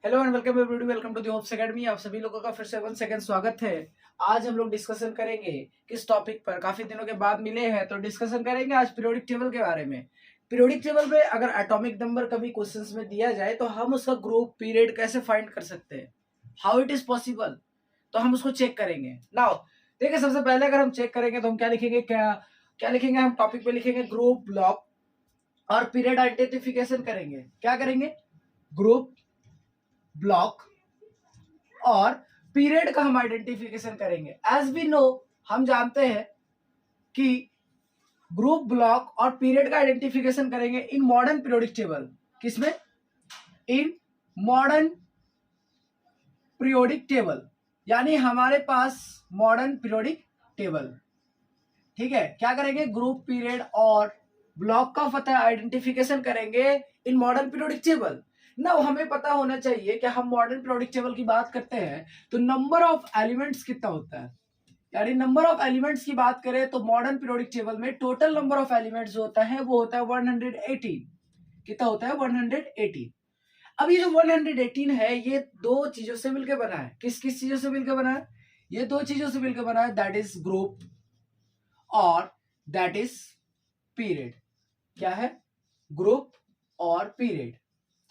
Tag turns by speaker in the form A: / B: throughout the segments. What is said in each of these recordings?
A: Hello and welcome everybody, welcome to the Hopes Academy. आप सभी लोगों का फिर से वन सेकंड स्वागत है। आज हम लोग डिस्कशन करेंगे किस टॉपिक पर, काफी दिनों के बाद मिले हैं तो डिस्कशन करेंगे आज पीरियोडिक टेबल के बारे में। पीरियोडिक टेबल में अगर एटॉमिक नंबर कभी क्वेश्चंस में दिया जाए तो हम उसका ग्रुप पीरियड कैसे फाइंड कर सकते हैं, हाउ इट इज पॉसिबल, तो हम उसको चेक करेंगे। नाउ देखिए, सबसे पहले अगर हम चेक करेंगे तो हम क्या लिखेंगे, क्या क्या लिखेंगे, हम टॉपिक पे लिखेंगे ग्रुप, ब्लॉक और पीरियड आइडेंटिफिकेशन करेंगे। क्या करेंगे, ग्रुप, ब्लॉक और पीरियड का हम आइडेंटिफिकेशन करेंगे। एज वी नो, हम जानते हैं कि ग्रुप, ब्लॉक और पीरियड का आइडेंटिफिकेशन करेंगे इन मॉडर्न पीरियोडिक टेबल। किसमें? इन मॉडर्न पीरियोडिक टेबल, यानी हमारे पास मॉडर्न पीरियोडिक टेबल। ठीक है, क्या करेंगे, ग्रुप, पीरियड और ब्लॉक का पता आइडेंटिफिकेशन करेंगे इन मॉडर्न पीरियोडिक टेबल। ना हमें पता होना चाहिए कि हम मॉडर्न पीरियोडिक टेबल की बात करते हैं तो नंबर ऑफ एलिमेंट्स कितना होता है। यानी नंबर ऑफ एलिमेंट्स की बात करें तो मॉडर्न पीरियोडिक टेबल में टोटल नंबर ऑफ एलिमेंट्स जो होता है वो होता है 118। कितना होता है? 118। अब ये जो 118 है ये दो चीजों से मिलकर बना है। किस किस चीजों से मिलकर बना है? ये दो चीजों से मिलकर बना है, दैट इज ग्रुप और दैट इज पीरियड। क्या है? ग्रुप और पीरियड।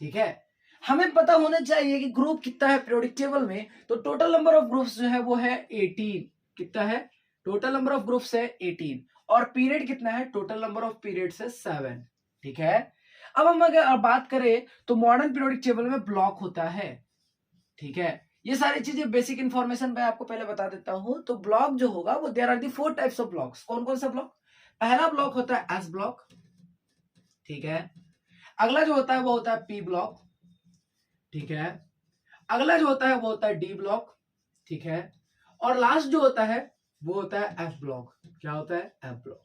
A: ठीक है, हमें पता होना चाहिए कि ग्रुप कितना है पीरियोडिक टेबल में। तो टोटल नंबर ऑफ ग्रुप्स जो है वो है 18। कितना है? टोटल नंबर ऑफ ग्रुप्स है 18 और पीरियड कितना है? टोटल नंबर ऑफ पीरियड्स है 7। ठीक है, अब हम अगर बात करें तो मॉडर्न पीरियोडिक टेबल में ब्लॉक होता है। ठीक है, ये सारी चीजें बेसिक इंफॉर्मेशन मैं आपको पहले बता देता हूं। तो ब्लॉक जो होगा वो there are the 4 types of blocks. कौन कौन सा ब्लॉक? पहला ब्लॉक होता है एस ब्लॉक। ठीक है, अगला जो होता है वो होता है पी ब्लॉक। ठीक है, अगला जो होता है वो होता है डी ब्लॉक। ठीक है, और लास्ट जो होता है वो होता है एफ ब्लॉक। क्या होता है? F block.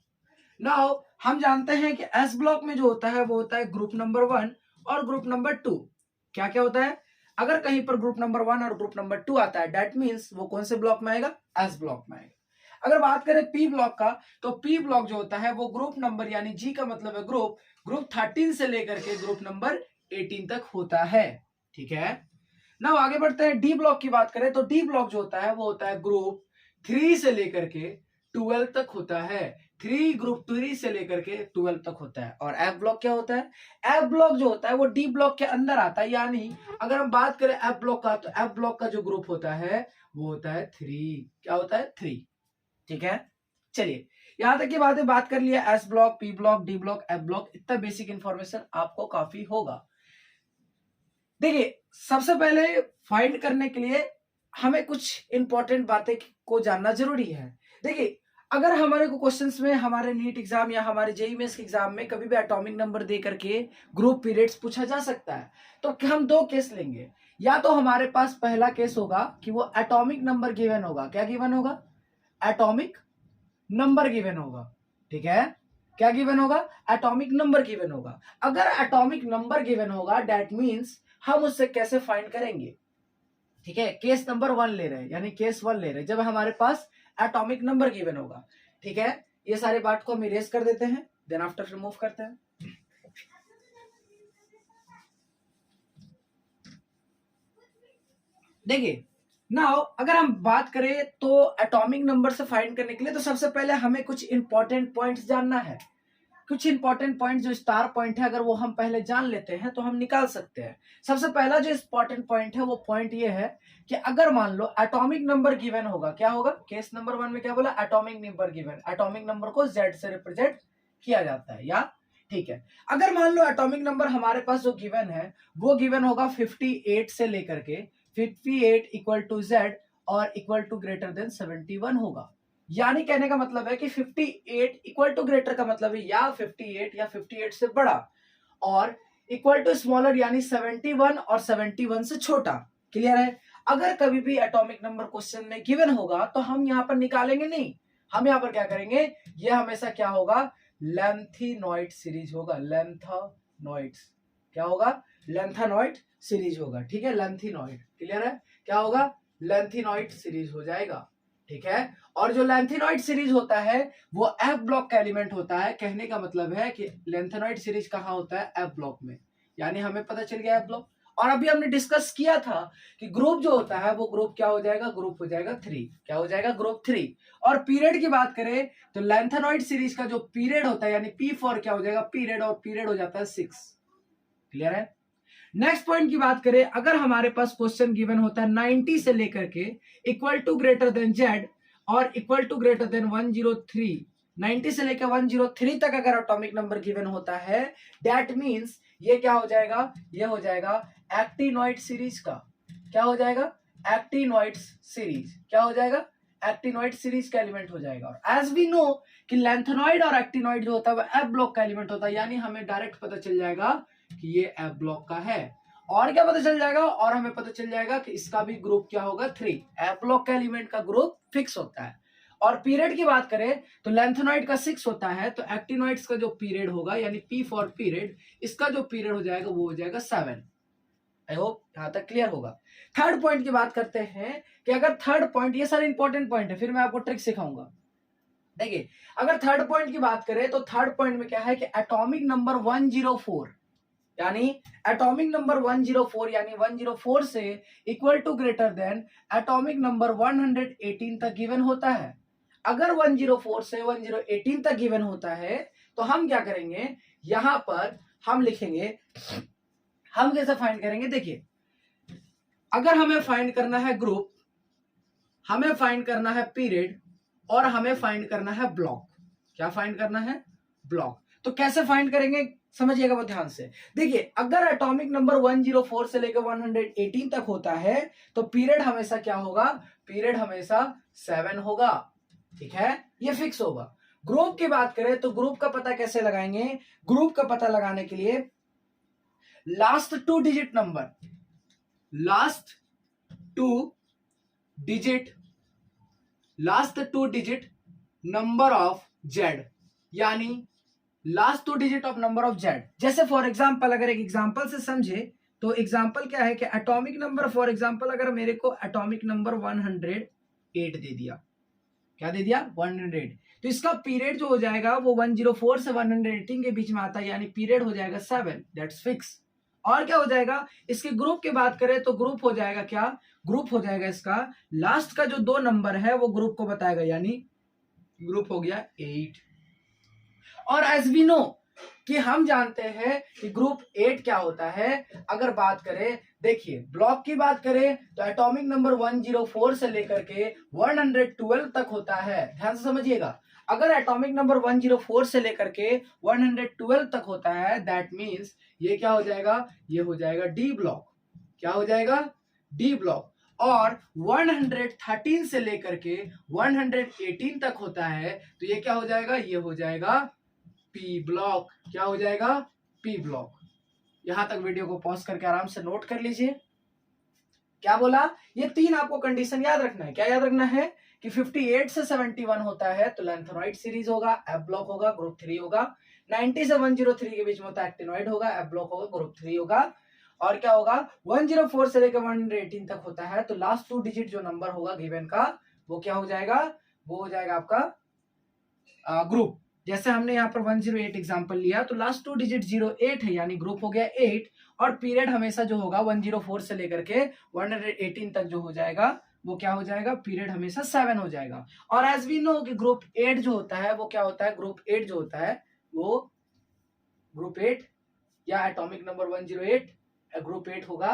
A: नाउ हम जानते हैं कि एस ब्लॉक में जो होता है वो होता है ग्रुप नंबर 1 और ग्रुप नंबर 2। क्या क्या होता है? अगर कहीं पर ग्रुप नंबर 1 और ग्रुप नंबर 2 आता है, दैट मींस वो कौन से ब्लॉक में आएगा? एस ब्लॉक में आएगा। अगर बात करें पी ब्लॉक का, तो पी ब्लॉक जो होता है वो ग्रुप नंबर, यानी जी का मतलब है ग्रुप, ग्रुप 13 से लेकर के ग्रुप नंबर 18 तक होता है। ठीक है, ना आगे बढ़ते हैं। डी ब्लॉक की बात करें तो डी ब्लॉक जो होता है वो होता है ग्रुप 3 से लेकर के 12 तक होता है। ग्रुप 3 से लेकर के 12 तक होता है। और एफ ब्लॉक क्या होता है? एफ ब्लॉक जो होता है वो डी ब्लॉक के अंदर आता है। यानी अगर हम बात करें एफ ब्लॉक का, तो एफ ब्लॉक का जो ग्रुप होता है वो होता है 3। क्या होता है? 3। ठीक है, चलिए यहां तक की बात कर लिया। S block, P block, D block, F block, इतना बेसिक इंफॉर्मेशन आपको काफी होगा। देखिए, सबसे पहले फाइंड करने के लिए हमें कुछ इंपॉर्टेंट बातें को जानना जरूरी है। देखिए, अगर हमारे को क्वेश्चंस में, हमारे नीट एग्जाम या हमारे जेईई मेंस के एग्जाम में कभी भी एटॉमिक नंबर दे करके ग्रुप पीरियड्स पूछा जा सकता है, तो हम दो केस लेंगे। या तो हमारे पास पहला केस होगा कि वो एटॉमिक नंबर गिवन होगा। क्या गिवन होगा? एटॉमिक नंबर गिवन होगा। ठीक है, क्या गिवन होगा? एटॉमिक नंबर गिवन होगा। अगर एटॉमिक नंबर गिवन होगा, दैट मींस हम उससे कैसे फाइंड करेंगे? ठीक है, केस नंबर 1 ले रहे हैं, यानी केस 1 ले रहे हैं जब हमारे पास एटॉमिक नंबर गिवन होगा। ठीक है, ये सारे बात को हम इरेज कर देते हैं, देन आफ्टर रिमूव करते हैं। देखिए, नाउ अगर हम बात करें तो एटॉमिक नंबर से फाइंड करने के लिए तो सबसे पहले हमें कुछ इंपॉर्टेंट पॉइंट्स जानना है। कुछ इंपॉर्टेंट पॉइंट जो स्टार पॉइंट है, अगर वो हम पहले जान लेते हैं तो हम निकाल सकते हैं। सबसे पहला जो इंपॉर्टेंट पॉइंट है वो पॉइंट ये है कि अगर मान लो एटॉमिक नंबर गिवन होगा, क्या होगा? केस नंबर 1 में क्या बोला? Atomic number given. Atomic number को Z से रिप्रेजेंट किया जाता है, या ठीक है। अगर मान लो एटॉमिक नंबर हमारे पास जो गिवन है वो गिवन होगा 58 से लेकर के 58 इक्वल टू Z और इक्वल टू ग्रेटर देन 71 होगा। यानी कहने का मतलब है कि 58 इक्वल टू ग्रेटर का मतलब है या 58 या 58 से बड़ा, और इक्वल टू स्मॉलर यानी 71 और 71 से छोटा। क्लियर है? अगर कभी भी एटॉमिक नंबर क्वेश्चन में गिवन होगा तो हम यहां पर निकालेंगे नहीं, हम यहां पर क्या करेंगे, ये हमेशा क्या होगा? लेंथेनॉइड सीरीज होगा। लेंथेनॉइड्स क्या होगा? लेंथेनॉइड सीरीज होगा। ठीक है, लेंथेनॉइड। क्लियर है? क्या होगा? लेंथेनॉइड सीरीज हो जाएगा। ठीक है, और जो लेंथेनॉइड सीरीज होता है वो एफ ब्लॉक का एलिमेंट होता है। कहने का मतलब है कि लेंथेनॉइड सीरीज कहां होता है? एफ ब्लॉक में। यानी हमें पता चल गया एफ ब्लॉक। और अभी हमने डिस्कस किया था कि ग्रुप जो होता है वो ग्रुप क्या हो जाएगा, ग्रुप हो जाएगा 3। क्या हो जाएगा, ग्रुप 3। और पीरियड की बात करें तो लेंथेनॉइड सीरीज का जो पीरियड होता है यानी P4 क्या हो जाएगा, पीरियड, और पीरियड हो जाता है 6। क्लियर है। नेक्स्ट पॉइंट की बात करें, अगर हमारे पास क्वेश्चन गिवन होता है 90 से लेकर के equal to greater than Z और इक्वल टू ग्रेटर देन 103, 90 से लेकर 103 तक अगर एटॉमिक नंबर गिवन होता है, दैट मींस ये क्या हो जाएगा, ये हो जाएगा एक्टिनॉइड सीरीज का। क्या हो जाएगा, एक्टिनॉइड सीरीज। क्या हो जाएगा, एक्टिनॉइड सीरीज का एलिमेंट हो जाएगा। और एज वी नो कि लेंथेनॉइड और एक्टिनॉइड जो होता है वो एफ ब्लॉक का एलिमेंट होता है, यानी हमें डायरेक्ट पता चल जाएगा कि ये एफ ब्लॉक का है। और क्या पता चल जाएगा, और हमें पता चल जाएगा कि इसका भी ग्रुप क्या होगा, 3। एफ ब्लॉक का एलिमेंट का ग्रुप फिक्स होता है। और पीरियड की बात करें तो लेंथेनॉइड का 6 होता है, तो एक्टिनॉइड्स का जो पीरियड होगा यानी P फॉर पीरियड, इसका जो पीरियड हो जाएगा वो हो जाएगा 7। आई होप यहां तक क्लियर होगा। थर्ड पॉइंट की बात करते हैं कि अगर थर्ड पॉइंट, ये सारे इंपॉर्टेंट पॉइंट है, फिर मैं आपको ट्रिक सिखाऊंगा। देखिए अगर थर्ड पॉइंट की बात करें तो थर्ड पॉइंट में क्या है कि एटॉमिक नंबर 104 यानी एटॉमिक नंबर 104 यानी 104 से equal to greater than atomic number 118 तक गिवन होता है। अगर 104 से 118 तक गिवन होता है तो हम क्या करेंगे, यहां पर हम लिखेंगे, हम कैसे फाइंड करेंगे। देखिए अगर हमें फाइंड करना है ग्रुप, हमें फाइंड करना है पीरियड, और हमें फाइंड करना है ब्लॉक। क्या फाइंड करना है, ब्लॉक। तो कैसे फाइंड करेंगे समझिएगा बहुत ध्यान से। देखिए अगर एटॉमिक नंबर 104 से लेकर 118 तक होता है तो पीरियड हमेशा क्या होगा, पीरियड हमेशा 7 होगा। ठीक है, ये फिक्स होगा। ग्रुप की बात करें तो ग्रुप का पता कैसे लगाएंगे, ग्रुप का पता लगाने के लिए last 2 digit number, last 2 digit, last 2 digit number of Z, यानी last 2 digit of number of Z. जैसे फॉर एग्जांपल अगर एक एग्जांपल से समझे तो एग्जांपल क्या है कि एटॉमिक नंबर, फॉर एग्जांपल अगर मेरे को एटॉमिक नंबर 108 दे दिया, क्या दे दिया, 108, तो इसका पीरियड जो हो जाएगा वो 104 से 118 के बीच में आता है, यानी पीरियड हो जाएगा 7, दैट्स फिक्स। और क्या हो जाएगा, इसके ग्रुप की बात करें तो ग्रुप हो जाएगा क्या, ग्रुप हो जाएगा इसका लास्ट का जो 2 नंबर है वो ग्रुप को बताएगा, यानी ग्रुप हो गया 8। और एज वी नो कि हम जानते हैं कि ग्रुप 8 क्या होता है। अगर बात करें, देखिए ब्लॉक की बात करें तो एटॉमिक नंबर 104 से लेकर के 112 तक होता है। ध्यान से समझिएगा, अगर एटॉमिक नंबर 104 से लेकर के 112 तक होता है, दैट मींस ये क्या हो जाएगा, ये हो जाएगा डी ब्लॉक। क्या हो जाएगा, डी ब्लॉक। और 113 से लेकर के 118 तक होता है तो ये क्या हो जाएगा, ये हो जाएगा पी ब्लॉक। क्या हो जाएगा, पी ब्लॉक। यहां तक वीडियो को पॉज करके आराम से नोट कर लीजिए। क्या बोला, ये 3 आपको कंडीशन याद रखना है। क्या याद रखना है कि 58 से 71 होता है तो लेंथेनॉइड सीरीज होगा, एफ ब्लॉक होगा, ग्रुप 3 होगा। 90 से 103 के बीच में होता है एक्टिनॉइड होगा, एफ ब्लॉक होगा, ग्रुप 3 होगा। और क्या होगा, 104 से लेकर 118 तक होता है तो लास्ट 2 डिजिट जो नंबर होगा गिवन का वो क्या हो जाएगा, वो हो जाएगा आपका ग्रुप। जैसे हमने यहाँ पर 108 एग्जांपल लिया तो लास्ट 2 डिजिट 08 है, यानी ग्रुप हो गया 8। और पीरियड हमेशा जो होगा 104 से लेकर के 118 तक जो हो जाएगा वो क्या हो जाएगा, पीरियड हमेशा 7 हो जाएगा। और एज वी नो कि ग्रुप 8 जो होता है वो क्या होता है, ग्रुप 8 जो होता है वो ग्रुप 8 या एटॉमिक नंबर 108 ग्रुप 8 होगा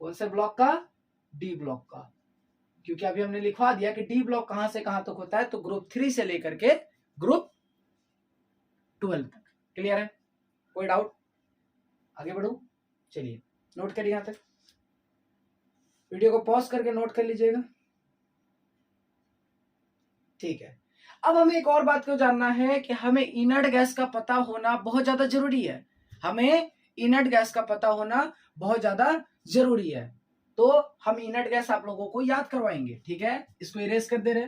A: कौन से ब्लॉक का, डी ब्लॉक का। क्योंकि अभी हमने लिखवा दिया कि डी ब्लॉक कहां से कहां तक होता है, तो ग्रुप 3 से लेकर के ग्रुप 12 तक। क्लियर है, कोई डाउट, आगे बढ़ू, चलिए नोट करिए, यहां तक वीडियो को पॉज करके नोट कर लीजिएगा। ठीक है, अब हमें एक और बात को जानना है कि हमें इनर्ट गैस का पता होना बहुत ज्यादा जरूरी है। हमें इनर्ट गैस का पता होना बहुत ज्यादा जरूरी है, तो हम इनर्ट गैस आप लोगों को याद करवाएंगे। ठीक है, इसको इरेज कर दे रहे।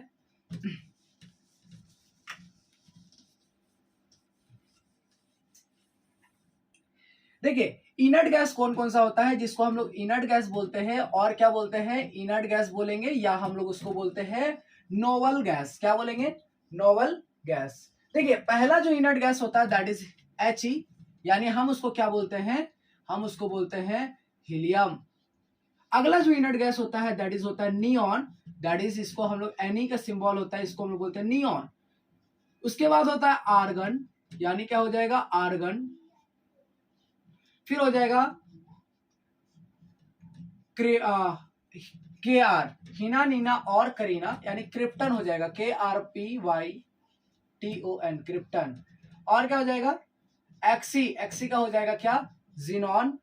A: देखिए इनर्ट गैस कौन कौन सा होता है जिसको हम लोग इनर्ट गैस बोलते हैं, और क्या बोलते हैं, इनर्ट गैस बोलेंगे, या हम लोग उसको बोलते हैं नोवल गैस। क्या बोलेंगे, नोवल गैस। देखिए पहला जो इनर्ट गैस होता है दैट इज He, यानी हम उसको क्या बोलते हैं, हम उसको बोलते हैं हीलियम। अगला जो इनर्ट गैस होता है दैट इज होता है नियॉन, दैट इज इसको हम लोग एनी का सिंबल होता है, इसको हम लोग बोलते हैं नियॉन। उसके बाद होता है आर्गन, यानी क्या हो जाएगा आर्गन। फिर हो जाएगा के आर, हीना नीना और करीना, यानी क्रिप्टन हो जाएगा, KRPYTON क्रिप्टन। और क्या हो जाएगा एक्सी, एक्सी का हो जाएगा क्या जीनॉन।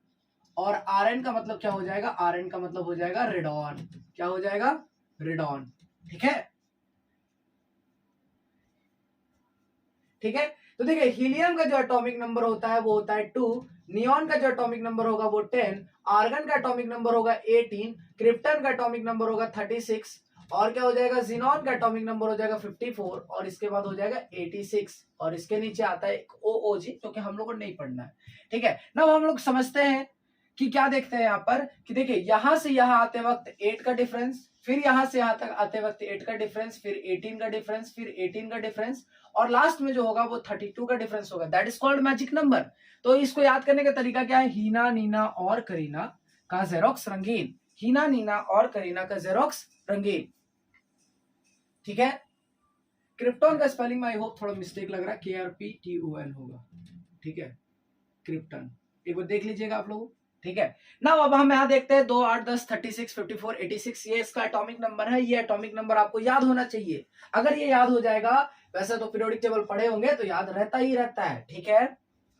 A: और आरएन का मतलब क्या हो जाएगा, आरएन का मतलब हो जाएगा रेडॉन। क्या हो जाएगा रेडॉन। ठीक है, ठीक है। तो देखिए हीलियम का जो एटॉमिक नंबर होता है वो होता है 2, नियॉन का जो एटॉमिक नंबर होगा वो 10, आर्गन का एटॉमिक नंबर होगा 18, क्रिप्टन का एटॉमिक नंबर होगा 36, और क्या हो जाएगा जीनॉन का एटॉमिक नंबर हो जाएगा 54, और इसके बाद हो जाएगा 86, और इसके नीचे आता है OOG, क्योंकि हम लोग को नहीं पढ़ना है। ठीक है ना, हम लोग समझते हैं कि क्या देखते हैं यहाँ पर कि देखिए यहां से यहां आते वक्त 8 का डिफरेंस, फिर यहां से यहां तक आते वक्त 8 का डिफरेंस, फिर 18 का डिफरेंस, फिर 18 का डिफरेंस, और लास्ट में जो होगा वो 32 का डिफरेंस होगा, that is called magic number. तो इसको याद करने का तरीका क्या है, हीना नीना और करीना का जेरोक्स रंगीन, हीना नीना और करीना का जेरोक्स रंगीन। ठीक है, क्रिप्टॉन का स्पेलिंग में आई होप थोड़ा मिस्टेक लग रहा है, KRPTON होगा। ठीक है, क्रिप्टन एक बार देख लीजिएगा आप लोग। ठीक है ना, अब हम यहाँ देखते हैं 2 8 10 36 54 86, ये इसका एटॉमिक नंबर है। ये एटॉमिक नंबर आपको याद होना चाहिए, अगर ये याद हो जाएगा, वैसे तो पीरियोडिक टेबल पढ़े होंगे तो याद रहता ही रहता है। ठीक है,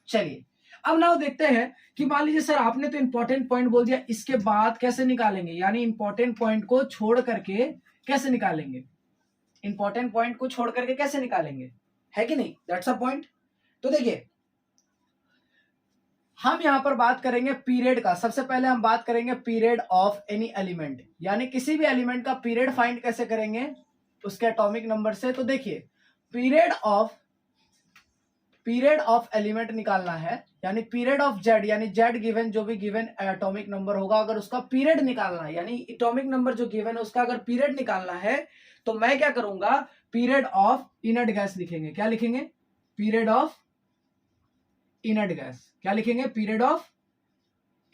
A: चलिए अब ना देखते हैं कि मान लीजिए सर आपने तो इंपॉर्टेंट पॉइंट बोल दिया, इसके बाद कैसे निकालेंगे, यानी इंपॉर्टेंट पॉइंट को छोड़ करके कैसे निकालेंगे, इंपॉर्टेंट पॉइंट को छोड़ करके कैसे निकालेंगे, है कि नहीं, दैट्स अ पॉइंट। तो देखिए हम यहां पर बात करेंगे पीरियड का। सबसे पहले हम बात करेंगे पीरियड ऑफ एनी एलिमेंट, यानी किसी भी एलिमेंट का पीरियड फाइंड कैसे करेंगे, उसके एटॉमिक नंबर से। तो देखिए पीरियड ऑफ एलिमेंट निकालना है, यानी पीरियड ऑफ जेड, यानी जेड गिवन जो भी गिवन एटॉमिक नंबर होगा, अगर उसका पीरियड निकालना है, यानी एटॉमिक नंबर जो गिवन है उसका अगर पीरियड निकालना है, तो मैं क्या करूंगा, पीरियड ऑफ इनर्ट गैस लिखेंगे। क्या लिखेंगे, पीरियड ऑफ इनर्ट गैस। क्या लिखेंगे, पीरियड ऑफ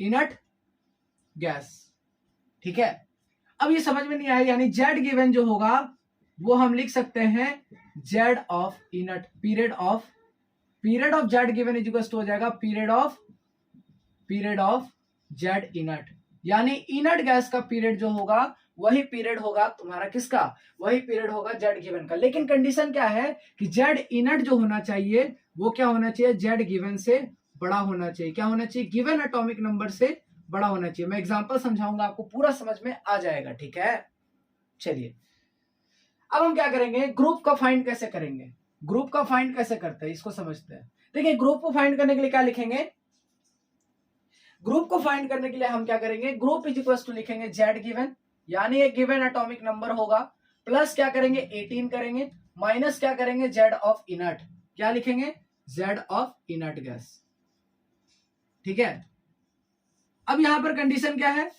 A: इनर्ट गैस। ठीक है, अब ये समझ में नहीं आया, यानी जेड गिवन जो होगा वो हम लिख सकते हैं Z of inert, period of Z given is equal to हो जाएगा पीरियड ऑफ जेड इनर्ट, यानी इनर्ट गैस का पीरियड जो होगा वही पीरियड होगा तुम्हारा किसका, वही पीरियड होगा जेड गिवन का। लेकिन कंडीशन क्या है कि जेड इनर्ट जो होना चाहिए वो क्या होना चाहिए, जेड गिवन से बड़ा होना चाहिए। क्या होना चाहिए, गिवन एटॉमिक नंबर से बड़ा होना चाहिए। मैं एग्जांपल समझाऊंगा, आपको पूरा समझ में आ जाएगा। ठीक है, चलिए अब हम क्या करेंगे, ग्रुप का फाइंड कैसे करेंगे, ग्रुप का फाइंड कैसे करते हैं इसको समझते हैं। देखिए ग्रुप को फाइंड करने के लिए क्या लिखेंगे, ग्रुप को फाइंड करने के लिए हम क्या करेंगे, ग्रुप इज इक्वल टू लिखेंगे जेड गिवन, यानी एक गिवन एटॉमिक नंबर होगा, प्लस क्या करेंगे 18 करेंगे, माइनस क्या करेंगे जेड ऑफ इनर्ट। क्या लिखेंगे, जेड ऑफ इनर्ट गैस। ठीक है, अब यहां पर कंडीशन क्या है,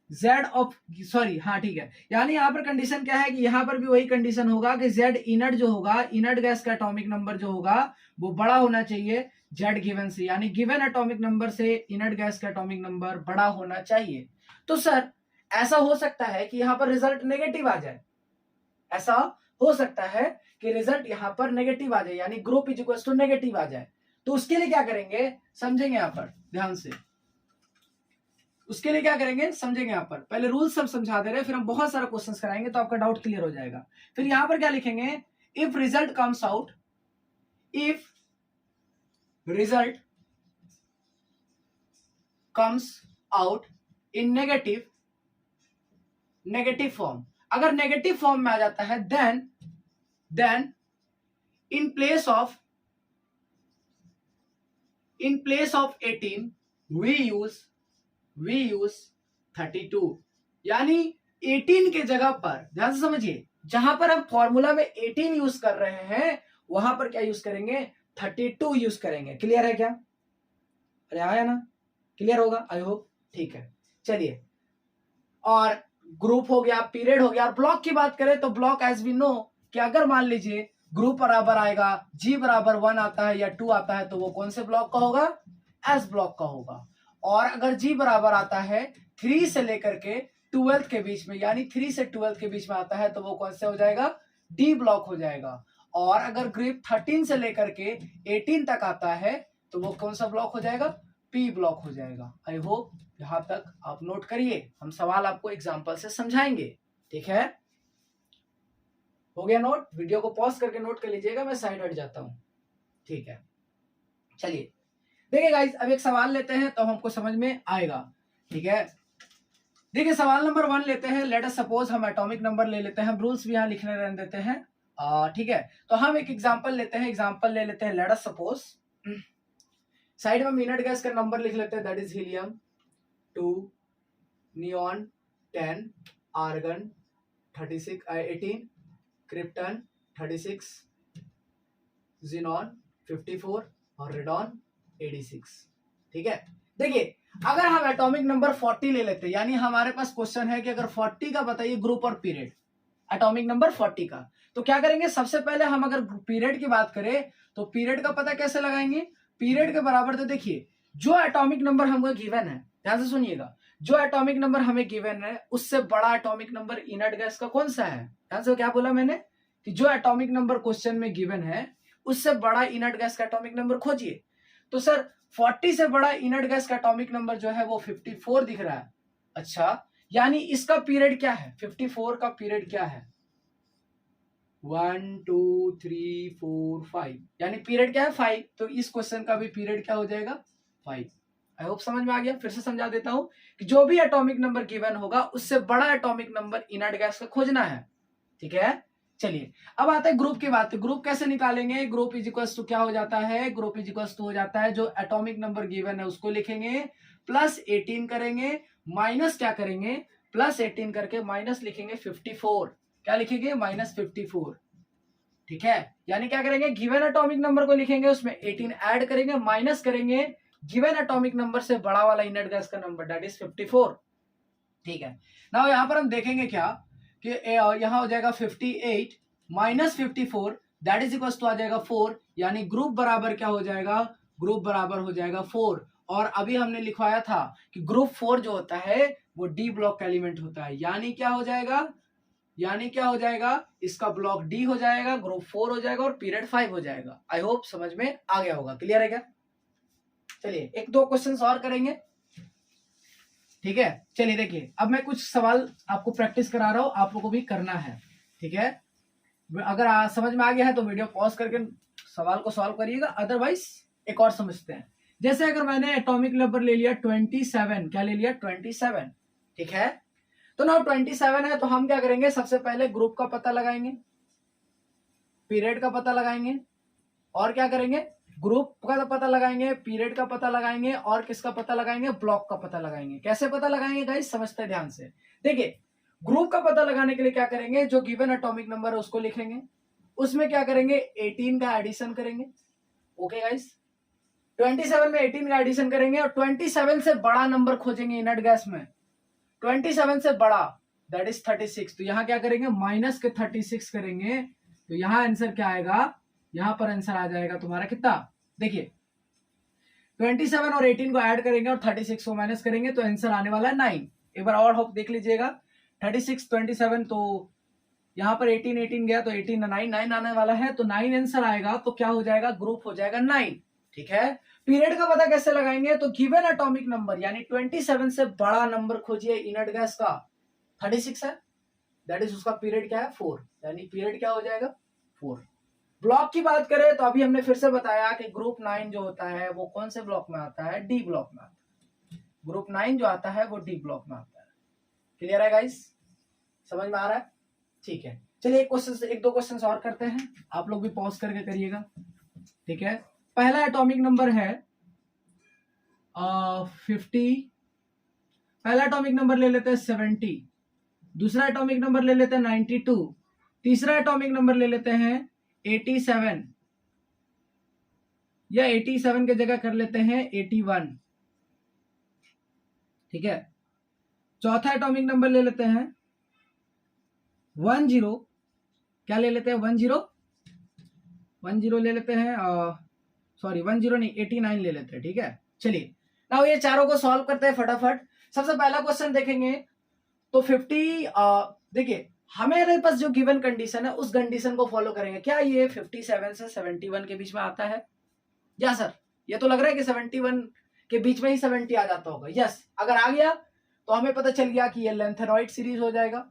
A: जेड ऑफ सॉरी हाँ ठीक है, यानी यहां पर कंडीशन क्या है कि यहां पर भी वही कंडीशन होगा कि जेड इनर्ट जो होगा, इनर्ट गैस का एटॉमिक नंबर जो होगा वो बड़ा होना चाहिए जेड गिवन से, यानी गिवन एटॉमिक नंबर से इनर्ट गैस का एटॉमिक नंबर बड़ा होना चाहिए। तो सर ऐसा हो सकता है कि यहां पर रिजल्ट नेगेटिव आ जाए, ऐसा हो सकता है कि रिजल्ट यहां पर नेगेटिव आ जाए, यानी group is equal to negative आ जाए। तो उसके लिए क्या करेंगे, समझेंगे यहां पर ध्यान से, उसके लिए क्या करेंगे समझेंगे। यहां पर पहले रूल सब समझा दे रहे, फिर हम बहुत सारा क्वेश्चंस कराएंगे तो आपका डाउट क्लियर हो जाएगा। फिर यहां पर क्या लिखेंगे, if result comes out, if result comes out in negative form, अगर नेगेटिव फॉर्म में आ जाता है then in place of 18 we use 32, यानी 18 के जगह पर, ध्यान से समझिए, जहां पर हम फॉर्मूला में 18 यूज कर रहे हैं वहां पर क्या यूज करेंगे, 32 यूज करेंगे। क्लियर है क्या, अरे आया ना, क्लियर होगा आई होप। ठीक है, चलिए, और ग्रुप हो गया, पीरियड हो गया, और ब्लॉक की बात करें तो ब्लॉक एज वी नो कि अगर मान लीजिए ग्रुप बराबर आएगा, जी बराबर 1 आता है या 2 आता है, तो वो कौन से ब्लॉक का होगा, एस ब्लॉक का होगा। और अगर G बराबर आता है 3 से लेकर के 12 के बीच में, यानी 3 से 12 के बीच में आता है, तो वो कौन से हो जाएगा? डी ब्लॉक हो जाएगा। और अगर ग्रुप 13 से लेकर के 18 तक आता है तो वो कौन सा ब्लॉक हो जाएगा? पी ब्लॉक हो जाएगा। आई होप यहां तक आप नोट करिए, हम सवाल आपको एग्जांपल से समझाएंगे, ठीक है? हो गया नोट? वीडियो को पॉज करके नोट कर लीजिएगा, मैं साइड हट जाता हूं, ठीक है? चलिए देखिए गाइस, अब एक सवाल लेते हैं तो हमको समझ में आएगा, ठीक है? देखिए सवाल नंबर 1 लेते हैं। लेट अस सपोज, हम एटॉमिक नंबर ले लेते हैं, रूल्स भी यहाँ लिखने रहने देते हैं, ठीक है? तो हम एक एग्जांपल लेते हैं, एग्जांपल ले लेते हैं। लेट अस सपोज, साइड में मिनट गैस का नंबर लिख लेते हैं, that is helium 2, neon 10, argon 18, krypton 36, xenon 54 और रेडॉन 86, ठीक है? देखिए अगर हम एटॉमिक नंबर 40 ले लेते हैं, यानी हमारे पास क्वेश्चन है कि अगर 40 का बताइए ग्रुप और पीरियड, एटॉमिक नंबर 40 का, तो क्या करेंगे? सबसे पहले हम अगर पीरियड की बात करें तो पीरियड का पता कैसे लगाएंगे? पीरियड के बराबर, तो देखिए जो एटॉमिक नंबर हमको गिवन है, ध्यान से सुनिएगा, जो एटॉमिक नंबर हमें गिवन है उससे बड़ा एटॉमिक नंबर इनर्ट गैस का कौन सा है? ध्यान से, क्या बोला मैंने कि जो एटॉमिक नंबर क्वेश्चन में गिवन है उससे बड़ा इनर्ट गैस का एटॉमिक नंबर खोजिए। तो सर 40 से बड़ा इनर्ट गैस का एटॉमिक नंबर जो है वो 54 दिख रहा है। अच्छा, यानी इसका पीरियड क्या है? 54 का पीरियड क्या है? 1 2 3 4 5, यानी पीरियड क्या है? 5। तो इस क्वेश्चन का भी पीरियड क्या हो जाएगा? 5। आई होप समझ में आ गया। फिर से समझा देता हूं कि जो भी एटॉमिक नंबर गिवन होगा उससे बड़ा एटॉमिक नंबर इनर्ट गैस का खोजना है, ठीक है? चलिए अब आते हैं ग्रुप की बात। ग्रुप कैसे निकालेंगे? ग्रुप इज इक्वल्स टू क्या हो जाता है? ग्रुप इज इक्वल्स टू हो जाता है, जो एटॉमिक नंबर गिवन है उसको लिखेंगे, प्लस 18 करेंगे, माइनस क्या करेंगे? प्लस 18 करके माइनस लिखेंगे 54। क्या लिखेंगे? माइनस 54, ठीक है? यानी क्या करेंगे? गिवन एटॉमिक नंबर को लिखेंगे, उसमें 18 ऐड करेंगे, माइनस करेंगे गिवन एटॉमिक नंबर से बड़ा वाला इनर्ट गैस का नंबर, दैट इज 54, ठीक है? नाउ यहां पर हम देखेंगे क्या कि यहां हो जाएगा 58 minus 54, that is equal to आ जाएगा 4, यानी ग्रुप बराबर क्या हो जाएगा? ग्रुप बराबर हो जाएगा 4। और अभी हमने लिखवाया था कि ग्रुप 4 जो होता है वो डी ब्लॉक का एलिमेंट होता है, यानी क्या हो जाएगा? यानी क्या हो जाएगा? इसका ब्लॉक डी हो जाएगा, ग्रुप 4 हो जाएगा और पीरियड 5 हो जाएगा। आई होप समझ में आ गया होगा, क्लियर है क्या? चलिए एक दो क्वेश्चन और करेंगे, ठीक है? चलिए देखिए, अब मैं कुछ सवाल आपको प्रैक्टिस करा रहा हूं, आप लोगों को भी करना है, ठीक है? अगर समझ में आ गया है तो वीडियो पॉज करके सवाल को सॉल्व करिएगा, अदरवाइज एक और समझते हैं। जैसे अगर मैंने एटॉमिक नंबर ले लिया 27, क्या ले लिया? 27, ठीक है? तो ना 27 है तो हम क्या करेंगे? सबसे पहले ग्रुप का पता लगाएंगे, पीरियड का पता लगाएंगे, और क्या करेंगे? ग्रुप का पता लगाएंगे, पीरियड का पता लगाएंगे, और किसका पता लगाएंगे? ब्लॉक का पता लगाएंगे। कैसे पता लगाएंगे गाइस? समझते हैं ध्यान से। देखिए ग्रुप का पता लगाने के लिए क्या करेंगे? जो गिवन एटॉमिक नंबर है उसको लिखेंगे, उसमें क्या करेंगे? 18 का एडिशन करेंगे, ओके गाइस? 27 में 18 का एडिशन करेंगे और 27 से बड़ा नंबर खोजेंगे इनर्ट गैस में, 27 से बड़ा, दैट इज 36। तो यहां क्या करेंगे? माइनस के 36 करेंगे, तो यहां आंसर क्या आएगा? यहां पर आंसर आ जाएगा तुम्हारा कितना? देखिए 27 और 18 को ऐड करेंगे और 36 को माइनस करेंगे तो आंसर आने वाला है 9। एक बार और होप देख लीजिएगा, 36 27, तो यहां पर 18 गया तो 18 9 आने वाला है, तो 9 आंसर आएगा। तो क्या हो जाएगा? ग्रुप हो जाएगा 9, ठीक है? पीरियड का पता कैसे लगाएंगे? तो गिवन एटॉमिक नंबर यानी 27 से बड़ा नंबर खोजिए इनर्ट गैस का, 36 है, दैट इज उसका पीरियड क्या है? 4, यानी पीरियड क्या हो जाएगा? 4। ब्लॉक की बात करें तो अभी हमने फिर से बताया कि ग्रुप 9 जो होता है वो कौन से ब्लॉक में आता है? डी ब्लॉक में आता है। ग्रुप 9 जो आता है वो डी ब्लॉक में आता है। क्लियर है गाइस? समझ में आ रहा है? ठीक है, चलिए एक दो क्वेश्चन और करते हैं, आप लोग भी पॉज करके करिएगा, ठीक है? पहला एटॉमिक नंबर है 50, पहला एटॉमिक नंबर ले लेते हैं 70, दूसरा एटॉमिक नंबर ले लेते हैं 92, तीसरा एटॉमिक नंबर ले लेते हैं 87, या 87 की जगह कर लेते हैं 81, ठीक है? चौथा एटॉमिक नंबर ले लेते हैं 10, क्या ले लेते हैं? 10 ले लेते हैं, सॉरी 10 नहीं 89 ले लेते हैं, ठीक है? चलिए ना ये चारों को सॉल्व करते हैं फटाफट। सबसे पहला क्वेश्चन देखेंगे तो 50 देखिए हमारे पास जो गिवन कंडीशन है उस कंडीशन को फॉलो करेंगे। क्या ये 57 से 71 के बीच में आता है? या सर ये तो लग रहा है कि 71 के बीच में ही 70 आ जाता होगा। यस, अगर आ गया तो हमें पता चल गया कि ये लेंथेनॉइड सीरीज हो जाएगा,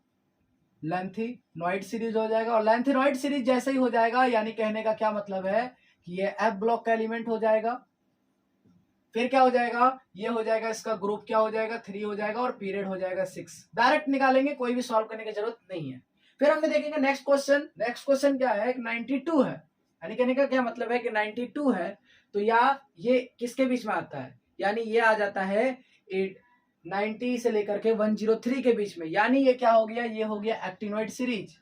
A: लेंथेनॉइड सीरीज हो जाएगा। और लेंथेनॉइड सीरीज जैसे ही हो जाएगा यानी कहने का क्या मतलब है कि ये एफ ब्लॉक का एलिमेंट हो जाएगा। फिर क्या हो जाएगा, ये हो जाएगा, इसका ग्रुप क्या हो जाएगा 3 हो जाएगा और पीरियड हो जाएगा 6। डायरेक्ट निकालेंगे, कोई भी सॉल्व करने की जरूरत नहीं है। फिर हमने देखेंगे नेक्स्ट क्वेश्चन। नेक्स्ट क्वेश्चन क्या है, 92 है, यानी कहने का क्या मतलब है कि 92 है तो या ये किसके बीच में आता है, यानी ये आ जाता है 90 से लेकर के 103 के बीच में, यानी ये क्या हो गया, ये हो गया एक्टिनोइड सीरीज।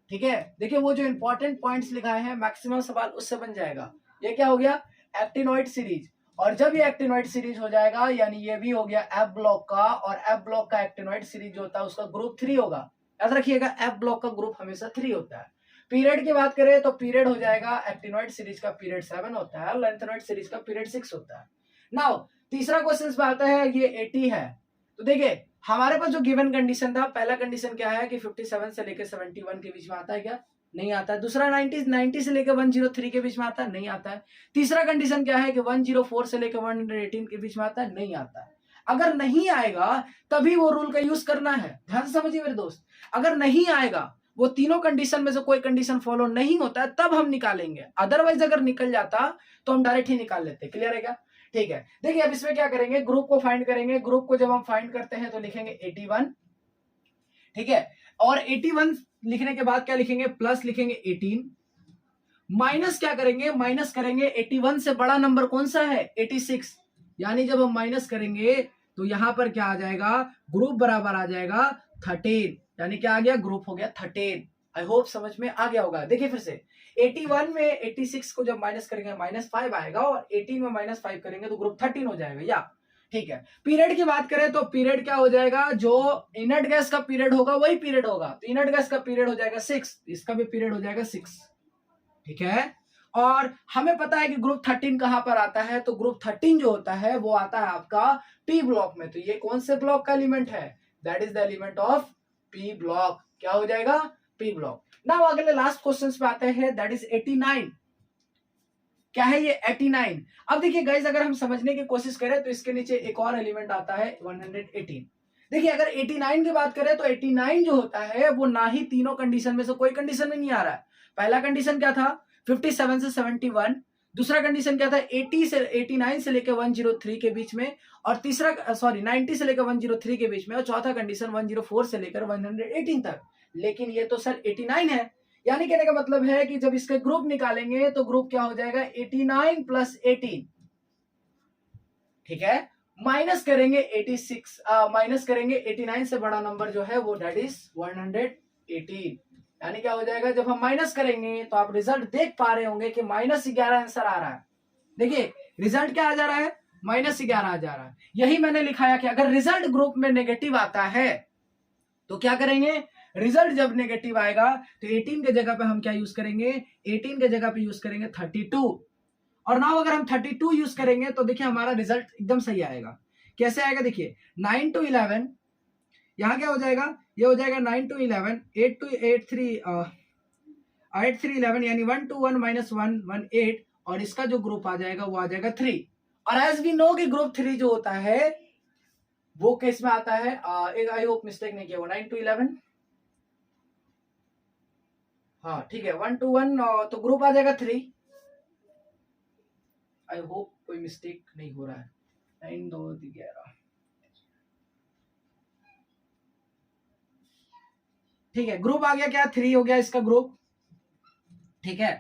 A: ठीक है, देखिए वो जो इंपॉर्टेंट पॉइंट्स लिखाए हैं मैक्सिमम सवाल उससे बन जाएगा। ये क्या हो गया, एक्टिनोइड सीरीज। और जब ये एक्टिनोइड सीरीज हो जाएगा यानी ये भी हो गया एफ ब्लॉक का, और एफ ब्लॉक का एक्टिनोइड सीरीज जो होता है उसका ग्रुप 3 होगा। याद रखिएगा एफ ब्लॉक का ग्रुप हमेशा 3 होता है। पीरियड की बात करें तो पीरियड हो जाएगा, एक्टिनोइड सीरीज का पीरियड 7 होता है और लेंथेनॉइड सीरीज का पीरियड 6 होता है। नाउ तीसरा क्वेश्चन पे आता है, ये 80 है। तो देखिए हमारे पास जो गिवन कंडीशन था, पहला कंडीशन क्या है कि 57 से लेकर 71 के बीच में आता है क्या, नहीं आता है। दूसरा 90 से लेकर 103 के बीच में आता है, नहीं आता है। तीसरा कंडीशन क्या है कि 104 से लेकर 118 के बीच में आता है, नहीं आता है। अगर नहीं आएगा तभी वो रूल का यूज करना है, ध्यान से समझिए मेरे दोस्त। अगर नहीं आएगा, वो तीनों कंडीशन में से कोई कंडीशन फॉलो नहीं होता है तब हम निकालेंगे, अदरवाइज अगर निकल जाता तो हम डायरेक्ट ही निकाल लेते। क्लियर है क्या? ठीक है, देखिए अब इसमें क्या करेंगे, ग्रुप को फाइंड करेंगे। ग्रुप को जब हम फाइंड करते हैं तो लिखेंगे 81, ठीक है। और 81 लिखने के बाद क्या लिखेंगे, प्लस लिखेंगे 18, माइनस क्या करेंगे, माइनस करेंगे 81 से बड़ा नंबर कौन सा है, 86। यानी जब हम माइनस करेंगे तो यहां पर क्या आ जाएगा, ग्रुप बराबर आ जाएगा 13, यानी क्या आ गया, ग्रुप हो गया 13। आई होप समझ में आ गया होगा। देखिए फिर से 81 में 86 को जब माइनस करेंगे -5 आएगा, और 18 में -5 करेंगे तो ग्रुप 13 हो जाएगा। या ठीक है, पीरियड की बात करें तो पीरियड क्या हो जाएगा, जो इनर्ट गैस का पीरियड होगा वही पीरियड होगा। तो इनर्ट गैस का पीरियड हो जाएगा 6, इसका भी पीरियड हो जाएगा 6। ठीक है, और हमें पता है कि ग्रुप 13 कहां पर आता है, तो ग्रुप 13 जो होता है वो आता है आपका पी ब्लॉक में। तो ये कौन से ब्लॉक का एलिमेंट है, that is the element of P block. क्या हो जाएगा, पी ब्लॉक। नाउ अगले लास्ट क्वेश्चन पे आते हैं, दैट इज 89। क्या है ये 89। अब देखिए गाइस, अगर हम समझने की कोशिश करें तो इसके नीचे एक और एलिमेंट आता है 118। देखिए अगर 89 की बात करें तो 89 जो होता है वो ना ही तीनों कंडीशन में से कोई कंडीशन में नहीं आ रहा है। पहला कंडीशन क्या था, 57 से 71। दूसरा कंडीशन क्या था, 89 से लेकर 103 के बीच में, और तीसरा 90 से लेकर 103 के बीच में, और चौथा कंडीशन 104 से लेकर 118 तक। लेकिन ये तो सर 89 है, यानी कहने का मतलब है कि जब इसके ग्रुप निकालेंगे तो ग्रुप क्या हो जाएगा, 89 प्लस 18। ठीक है, माइनस करेंगे 86, माइनस करेंगे 89 से बड़ा नंबर जो है वो दैट इज 118। यानी क्या हो जाएगा, जब हम माइनस करेंगे तो आप रिजल्ट देख पा रहे होंगे कि -11 आंसर आ रहा है। देखिए रिजल्ट क्या आ जा रहा है, -11 आ जा रहा है। यही मैंने लिखाया कि अगर रिजल्ट ग्रुप में नेगेटिव आता है तो क्या करेंगे, रिजल्ट जब नेगेटिव आएगा तो 18 के जगह पे हम क्या यूज करेंगे, 18 के जगह पे यूज करेंगे 32। और नाउ अगर हम 32 यूज करेंगे तो देखिए हमारा रिजल्ट एकदम सही आएगा। कैसे आएगा, देखिए 9 to 11, यहां क्या हो जाएगा, ये हो जाएगा 9 to 11, 8 to 8 3 8 3 11, यानी 1 to 1 -1 1 8, और इसका जो ग्रुप आ जाएगा वो आ जाएगा 3। और एज वी नो कि ग्रुप 3 जो होता है वो किस में आता है, एक आई होप मिस्टेक नहीं किया, वो 9 to 11, हाँ ठीक है, 1 to 1, तो ग्रुप आ जाएगा 3। आई होप कोई मिस्टेक नहीं हो रहा है। 9 2 11, ठीक है, ग्रुप आ गया क्या, 3 हो गया इसका ग्रुप। ठीक है,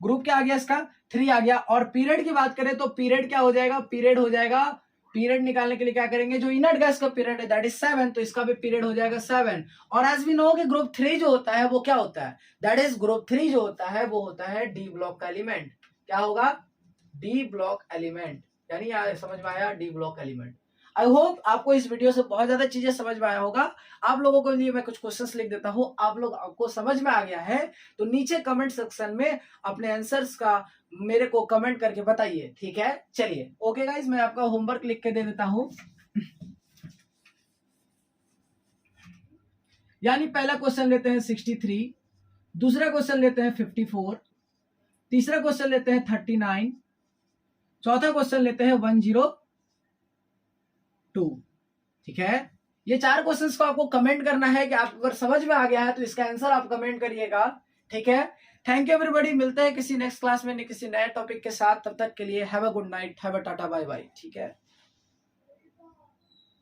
A: ग्रुप क्या आ गया इसका, 3 आ गया। और पीरियड की बात करें तो पीरियड क्या हो जाएगा, पीरियड हो जाएगा, पीरियड निकालने के लिए क्या करेंगे, जो इनर्ट गैस का पीरियड है दैट इज 7, तो इसका भी पीरियड हो जाएगा 7। और एज वी नो कि ग्रुप 3 जो होता है वो क्या होता है, दैट इज ग्रुप 3 जो होता है वो होता है डी ब्लॉक का एलिमेंट। क्या होगा, डी ब्लॉक एलिमेंट, यानी समझ में आया, D block element. I hope आपको इस वीडियो से बहुत ज्यादा चीजें समझ में आया होगा। आप लोगों के लिए मैं कुछ क्वेश्चंस लिख देता हूँ, आप लोग आपको समझ में आ गया है तो नीचे कमेंट सेक्शन में अपने आंसर्स का मेरे को कमेंट करके बताइए, ठीक है। चलिए ओके गाइज, मैं आपका होमवर्क लिख के दे देता हूँ। यानी पहला क्वेश्चन लेते हैं 63, दूसरा क्वेश्चन लेते हैं 54, तीसरा क्वेश्चन लेते हैं 39, चौथा क्वेश्चन लेते हैं 102। ठीक है, ये 4 क्वेश्चंस को आपको कमेंट करना है कि आप अगर समझ में आ गया है तो इसका आंसर आप कमेंट करिएगा, ठीक है। थैंक यू एवरीबॉडी, मिलते हैं किसी नेक्स्ट क्लास में किसी नए टॉपिक के साथ। तब तक के लिए have a good night, have a tata, bye bye, ठीक है।